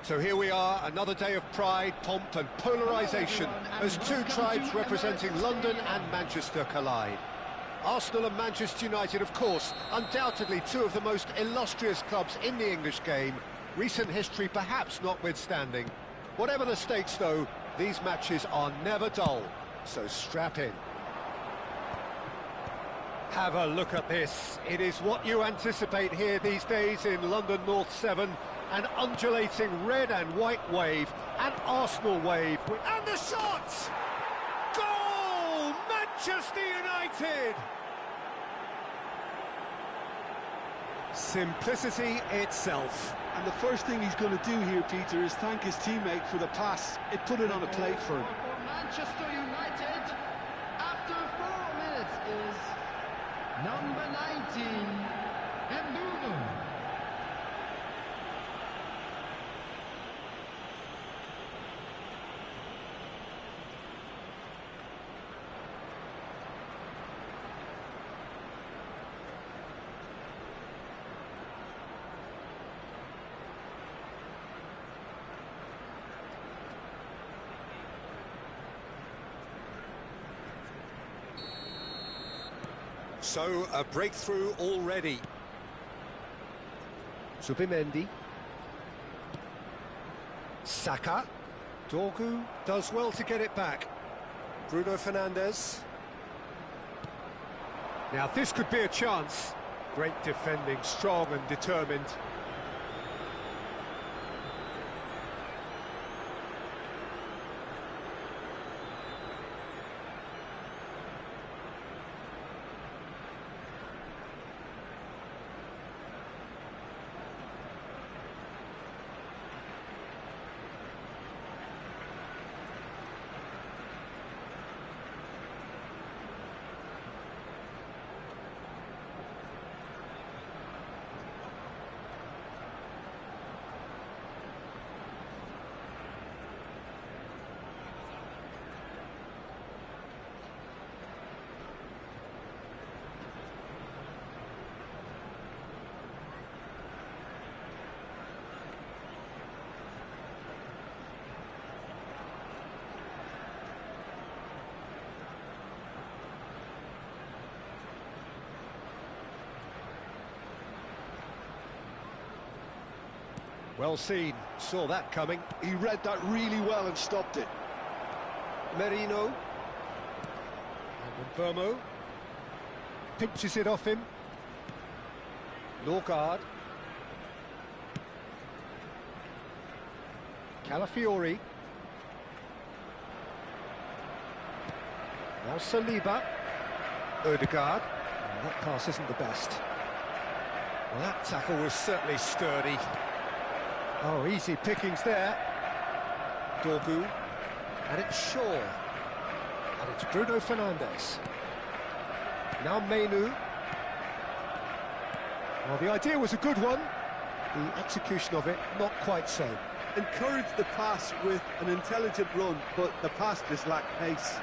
So here we are, another day of pride, pomp and polarisation as two tribes representing London and Manchester collide. Arsenal and Manchester United, of course, undoubtedly two of the most illustrious clubs in the English game, recent history perhaps notwithstanding. Whatever the stakes, though, these matches are never dull, so strap in. Have a look at this. It is what you anticipate here these days in London North 7. An undulating red and white wave, an Arsenal wave. And the shot! Goal! Manchester United! Simplicity itself. And the first thing he's going to do here, Peter, is thank his teammate for the pass. It put it on a plate for him. For Manchester United, after 4 minutes, is number 19, Hiburan. So, a breakthrough already. Zubimendi. Saka. Dorgu does well to get it back. Bruno Fernandes. Now this could be a chance. Great defending, strong and determined. Well seen, saw that coming. He read that really well and stopped it. Merino. And Burmo. Pinches it off him. Norgard. Calafiori. Now Saliba. Odegaard. Oh, that pass isn't the best. Well, that tackle was certainly sturdy. Oh, easy pickings there. Dorgu. And it's Shaw. And it's Bruno Fernandes. Now Menu. Well, the idea was a good one. The execution of it, not quite so. Encouraged the pass with an intelligent run, but the pass just lacked pace.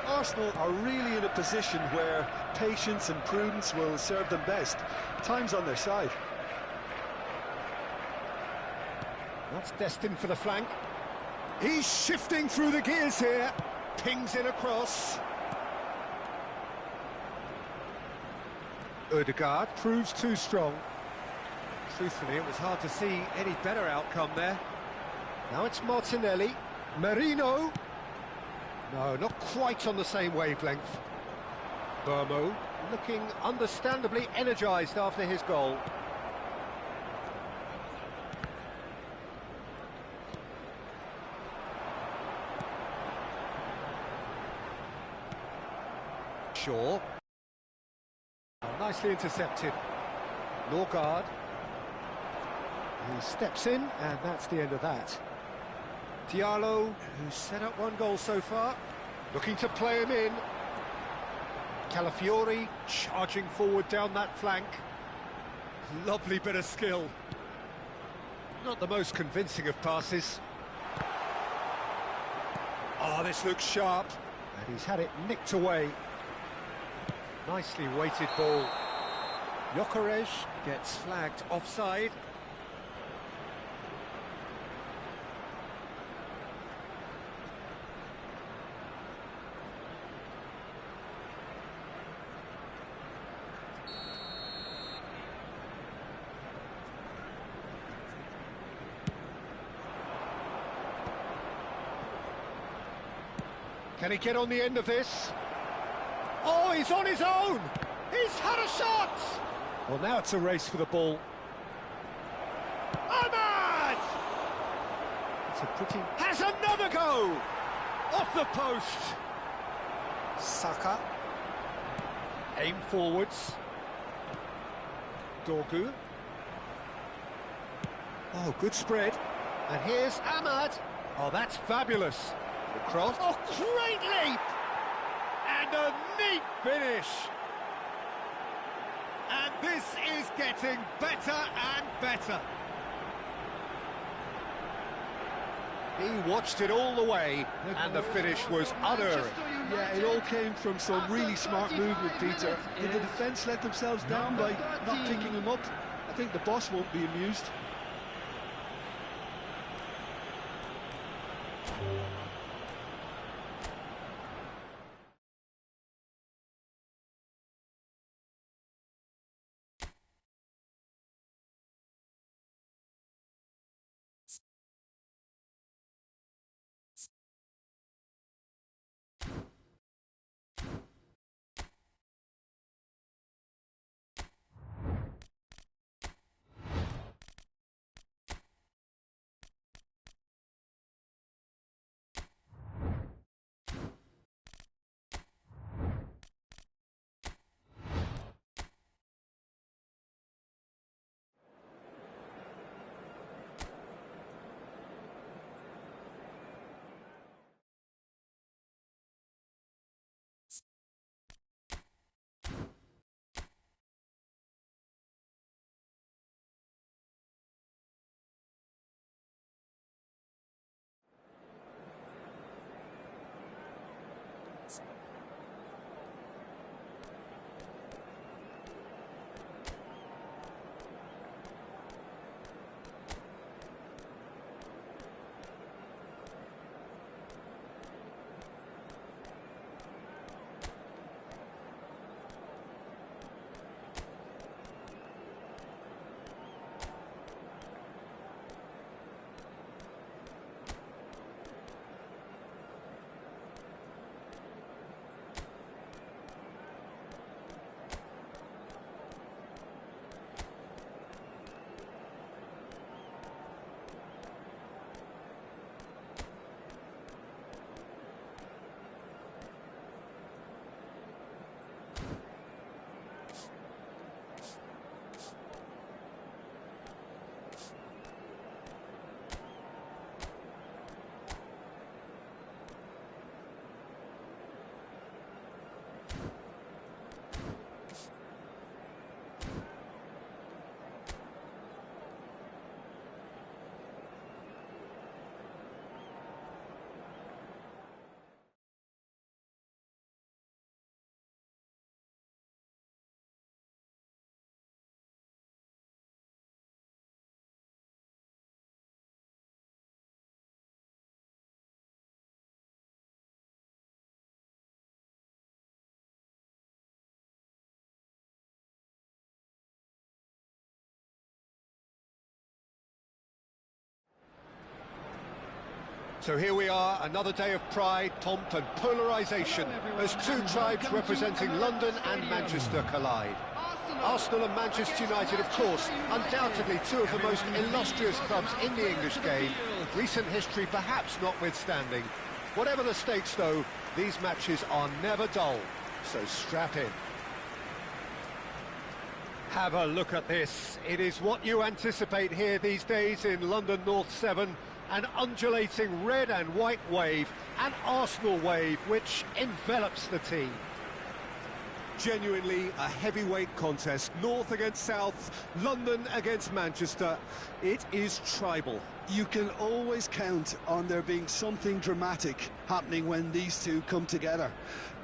Arsenal are really in a position where patience and prudence will serve them best. Time's on their side. That's destined for the flank. He's shifting through the gears here. Pings it across. Odegaard proves too strong. Truthfully, it was hard to see any better outcome there. Now it's Martinelli. Merino. No, not quite on the same wavelength. Burmo looking understandably energised after his goal. Shaw. Oh, nicely intercepted. Norgard. He steps in, and that's the end of that. Diallo, who's set up one goal so far, looking to play him in. Calafiori charging forward down that flank. Lovely bit of skill. Not the most convincing of passes. Oh, this looks sharp. And he's had it nicked away. Nicely weighted ball. Gyökeres gets flagged offside. Can he get on the end of this? Oh, he's on his own! He's had a shot! Well, now it's a race for the ball. Ahmad! It's a pretty... Has another go! Off the post! Saka. Aim forwards. Dorgu. Oh, good spread. And here's Ahmad. Oh, that's fabulous. The cross. Oh, great leap! And a neat finish. And this is getting better and better. He watched it all the way, and the finish was unerring. Yeah, it all came from some really smart movement, Peter. Did the defence let themselves down by not picking him up? I think the boss won't be amused. So here we are, another day of pride, pomp and polarisation as two tribes representing London and Manchester collide. Arsenal and Manchester United, of course, undoubtedly two of the most illustrious clubs in the English game, recent history perhaps notwithstanding. Whatever the stakes, though, these matches are never dull, so strap in. Have a look at this. It is what you anticipate here these days in London North 7. An undulating red and white wave, an Arsenal wave which envelops the team. Genuinely a heavyweight contest, North against South, London against Manchester. It is tribal. You can always count on there being something dramatic happening when these two come together.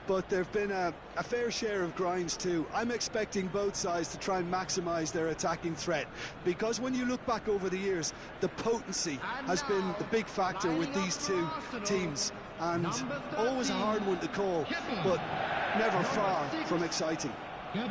But there have been a fair share of grinds too. I'm expecting both sides to try and maximise their attacking threat, because when you look back over the years, the potency has been the big factor with these two teams, and always a hard one to call, but never far from exciting. Well,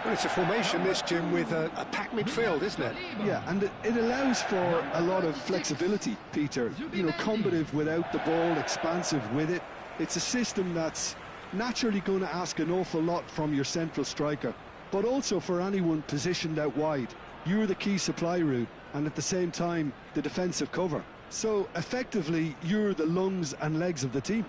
it's a formation, this, Jim, with a packed midfield, isn't it? Yeah, and it allows for a lot of flexibility, Peter. You know, combative without the ball, expansive with it. It's a system that's naturally going to ask an awful lot from your central striker, but also for anyone positioned out wide. You're the key supply route, and at the same time, the defensive cover. So, effectively, you're the lungs and legs of the team.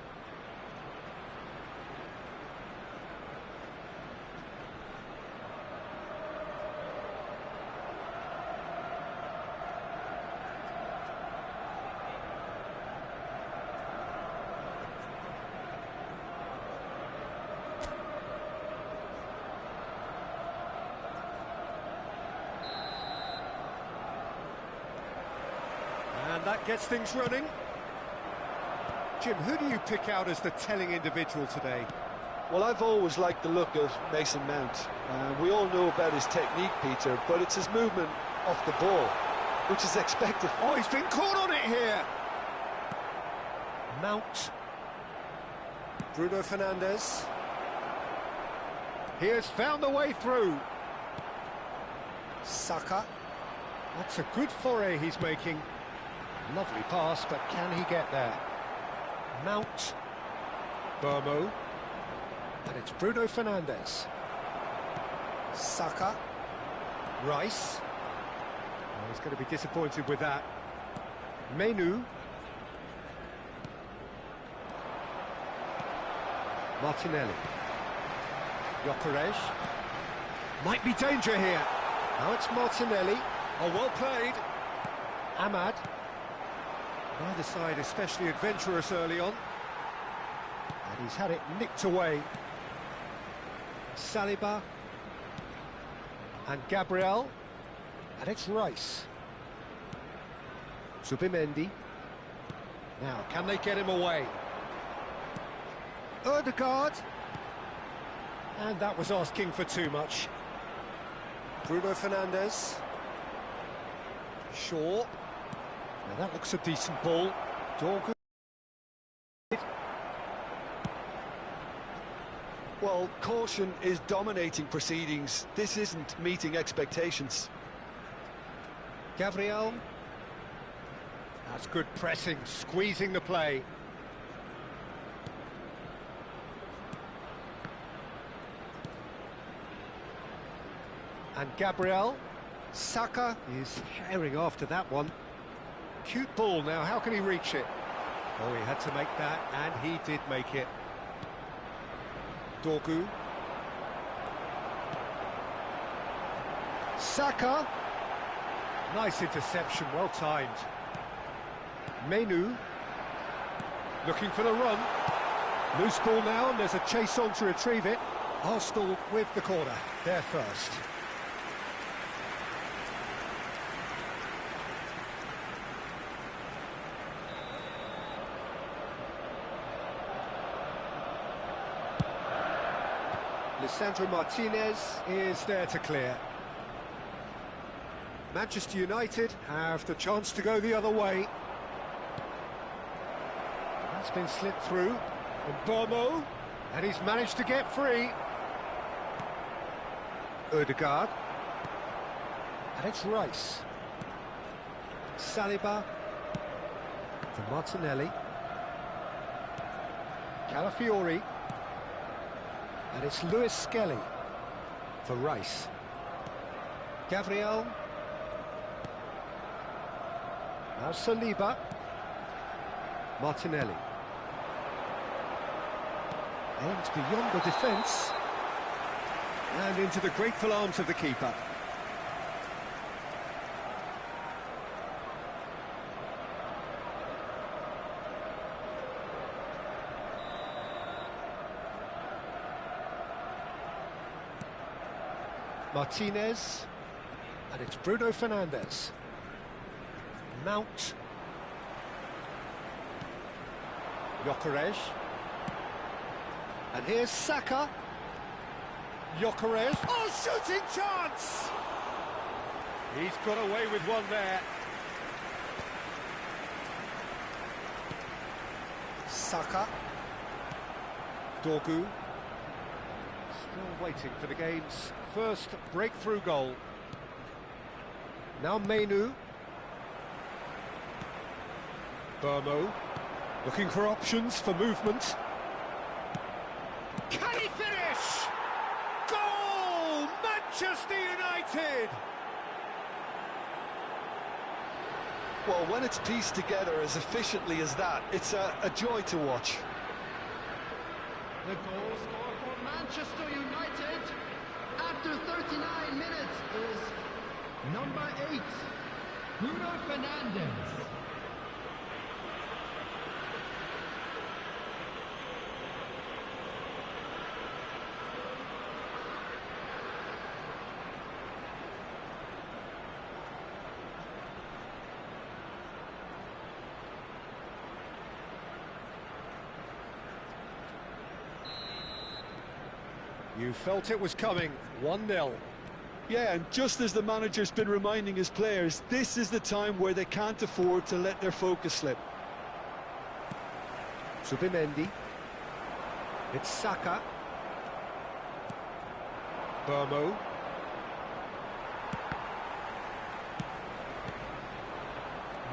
And that gets things running. Jim, who do you pick out as the telling individual today? Well, I've always liked the look of Mason Mount. We all know about his technique, Peter, but it's his movement off the ball, which is expected. Oh, he's been caught on it here! Mount. Bruno Fernandes. He has found the way through. Saka. That's a good foray he's making. Lovely pass, but can he get there? Mount. Burmo. And it's Bruno Fernandes. Saka. Rice. Oh, he's going to be disappointed with that. Menu. Martinelli. Gyökeres. Might be danger here. Now it's Martinelli. Oh, well played. Ahmad. Neither side especially adventurous early on. And he's had it nicked away. Saliba. And Gabriel. And it's Rice. Zubimendi. Now, can they get him away? Ødegaard. And that was asking for too much. Bruno Fernandes. Shaw. Now that looks a decent ball. Dorgu. Well, caution is dominating proceedings. This isn't meeting expectations. Gabriel. That's good pressing, squeezing the play. And Gabriel. Saka is herring after that one. Cute ball now, how can he reach it? Oh, he had to make that, and he did make it. Dorgu. Saka. Nice interception, well timed. Menu. Looking for the run. Loose ball now, and there's a chase on to retrieve it. Arsenal with the corner, they're first. Lisandro Martinez is there to clear. Manchester United have the chance to go the other way. That's been slipped through. And Burmo, and he's managed to get free. Ødegaard. And it's Rice. Saliba. To Martinelli. Calafiori. And it's Lewis Skelly for Rice. Gabriel. Now Saliba. Martinelli. Aimed beyond the defence. And into the grateful arms of the keeper. Martinez, and it's Bruno Fernandes. Mount. Gyökeres. And here's Saka. Gyökeres. Oh, shooting chance! He's got away with one there. Saka. Dorgu. Still waiting for the game's first breakthrough goal. Now Menu. Burmo. Looking for options for movement. Can he finish? Goal! Manchester United! Well, when it's pieced together as efficiently as that, it's a joy to watch. The goal scorer for Manchester United after 39 minutes is number 8, Bruno Fernandes. You felt it was coming, 1-0. Yeah, and just as the manager's been reminding his players, this is the time where they can't afford to let their focus slip. Subimendi. It's Saka. Burmo.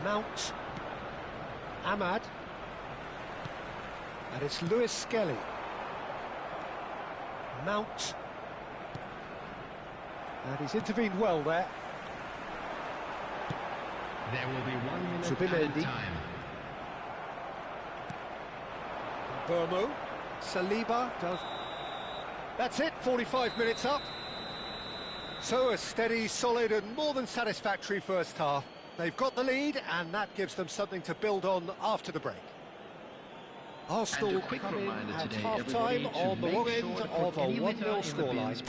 Mount. Ahmad. And it's Lewis Skelly. Mount. And he's intervened well there. There will be 1 minute Subimendi. added time. Burmo. Saliba does. That's it, 45 minutes up. So a steady, solid and more than satisfactory first half. They've got the lead and that gives them something to build on after the break. Arsenal come in at half-time on the wrong end of a 1-0 scoreline.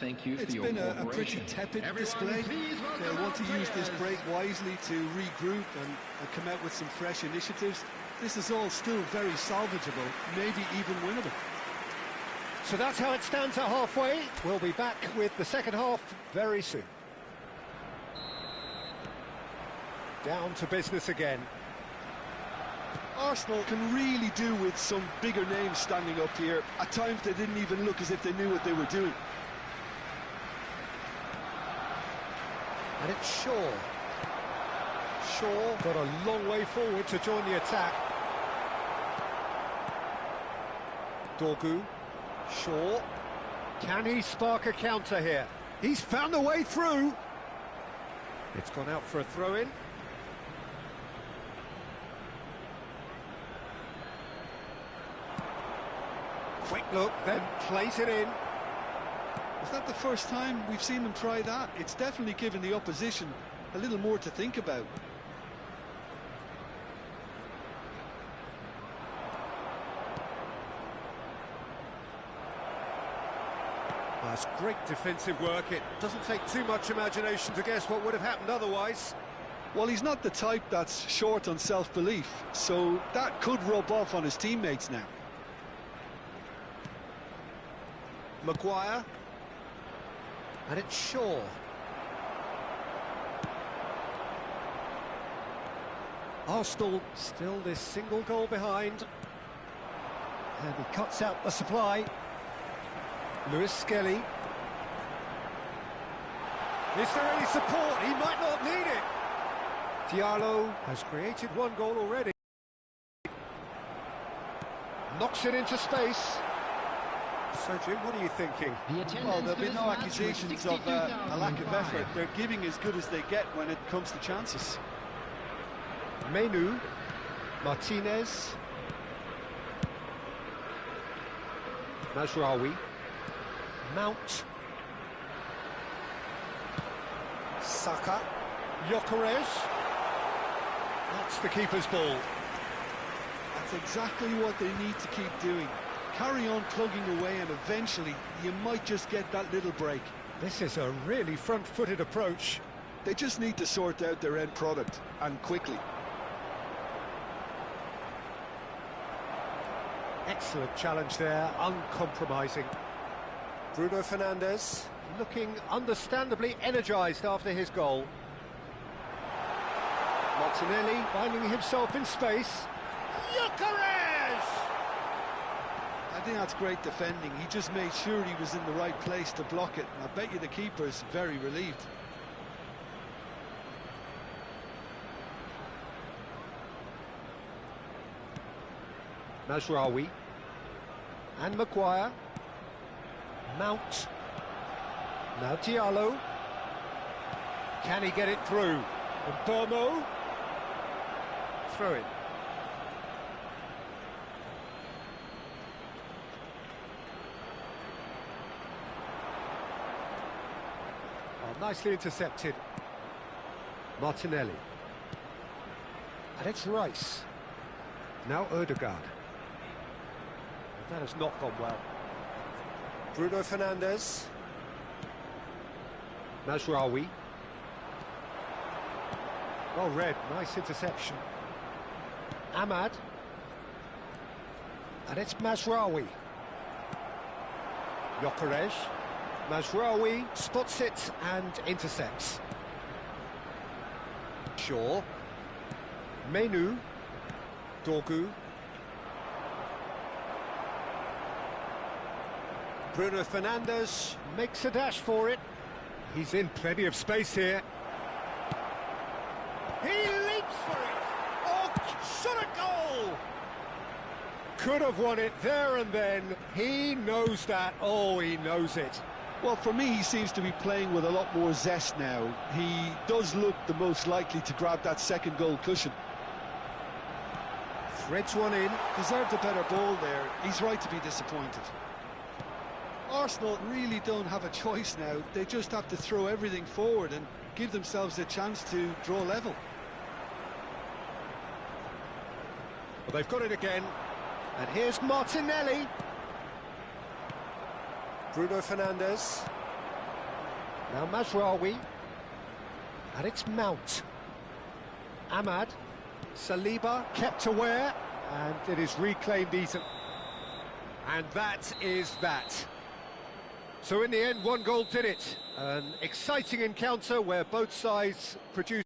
Thank you for It's your been a cooperation. pretty tepid display. They want to use this break wisely to regroup and come out with some fresh initiatives. This is all still very salvageable, maybe even winnable. So that's how it stands at halfway. We'll be back with the second half very soon. Down to business again. Arsenal can really do with some bigger names standing up here. At times they didn't even look as if they knew what they were doing. And it's Shaw. Shaw got a long way forward to join the attack. Dorgu. Shaw. Can he spark a counter here? He's found a way through. It's gone out for a throw-in. Quick look, then plays it in. Is that the first time we've seen them try that? It's definitely given the opposition a little more to think about. That's great defensive work. It doesn't take too much imagination to guess what would have happened otherwise. Well, he's not the type that's short on self-belief, so that could rub off on his teammates now. Maguire. And it's Shaw. Arsenal still this single goal behind. And he cuts out the supply. Lewis Skelly. Is there any support? He might not need it. Diallo has created one goal already. Knocks it into space. So, Jim, what are you thinking? Well, there'll be no accusations of a lack of effort. They're giving as good as they get when it comes to chances. Menu, Martinez, Mazraoui, Mount, Saka, Gyökeres. That's the keeper's ball. That's exactly what they need to keep doing. Carry on plugging away and eventually you might just get that little break. This is a really front-footed approach. They just need to sort out their end product, and quickly. Excellent challenge there, uncompromising. Bruno Fernandes looking understandably energised after his goal. Martinelli finding himself in space. Gyökeres! I think that's great defending. He just made sure he was in the right place to block it, and I bet you the keeper's very relieved. Mazraoui and Maguire. Mount. Now Diallo. Can he get it through? And Burmo. Throw it. Oh, nicely intercepted. Martinelli. And it's Rice. Now Ødegaard. That has not gone well. Bruno Fernandes. Mazraoui. Well read, nice interception. Ahmad. And it's Mazraoui. Gyökeres. Mazraoui spots it and intercepts. Shaw. Menu. Dorgu. Bruno Fernandes makes a dash for it. He's in plenty of space here. He leaps for it! Oh, shot a goal! Could have won it there and then. He knows that. Oh, he knows it. Well, for me, he seems to be playing with a lot more zest now. He does look the most likely to grab that second goal cushion. Threads one in. Deserved a better ball there. He's right to be disappointed. Arsenal really don't have a choice now. They just have to throw everything forward and give themselves a chance to draw level. Well, they've got it again. And here's Martinelli. Bruno Fernandes. Now Mazraoui. And it's Mount. Ahmad. Saliba kept aware. And it is reclaimed easily. And that is that. So in the end, one goal did it. An exciting encounter where both sides produced